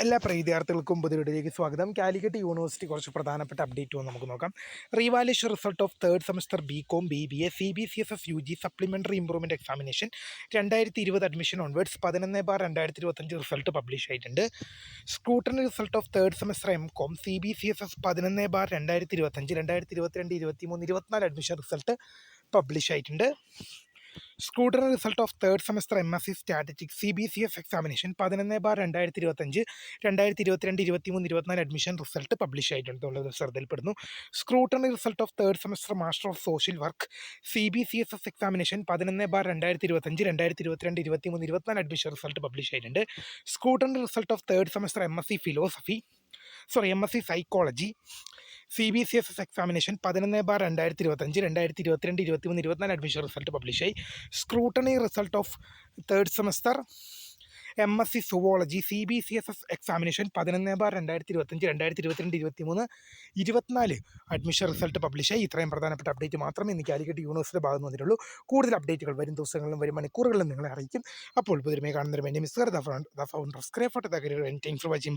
എല്ലാ വിദ്യാർത്ഥികൾക്കും പുതിയ വീഡിയോയിലേക്ക് സ്വാഗതം. കാലിക്കറ്റ് യൂണിവേഴ്സിറ്റി കുറച്ച് പ്രധാനപ്പെട്ട അപ്ഡേറ്റ് നമുക്ക് നോക്കാം. Revaluation result of third semester BCom BBA CBCSS UG supplementary improvement examination 2020 admission onwards 11/2025 result publish ആയിട്ടുണ്ട്. Scrutiny result of third semester MCOM CBCSS 11/2025 2022 23 24 admission result publish ആയിട്ടുണ്ട്. Scrutiny result of third semester MSc statistics CBCS examination 11/2025 2022 23 24 admission result publish ആയിട്ടുള്ളത് ശ്രദ്ധയിൽപ്പെടുന്നു. Scrutiny result of third semester master of social work CBCSS examination 11/2025 2022 23 24 admission result publish ആയിട്ടുണ്ട്. Scrutiny result of third semester MSc psychology CBCSS examination 11/2025 2022 23 24 admission result പബ്ലിഷായി. Scrutiny result of third semester MSc zoology CBCSS examination 11/2025 2022 23 24 admission result പബ്ലിഷായി. ഇത്രയും പ്രധാനപ്പെട്ട update മാത്രമേ ഇന്ന് കാലിക്കറ്റ് യൂണിവേഴ്സിറ്റിയുടെ ഭാഗത്ത് വന്നിട്ടുള്ളൂ. കൂടുതൽ അപ്ഡേറ്റുകൾ വരും ദിവസങ്ങളിലും വരും മണിക്കൂറുകളിലും നിങ്ങളെ അറിയിക്കും. അപ്പോൾ പുതിയ കാണുന്നതിന് വേണ്ടി മിസ് താങ്ക്സ് ഫോർ വാച്ചിങ്.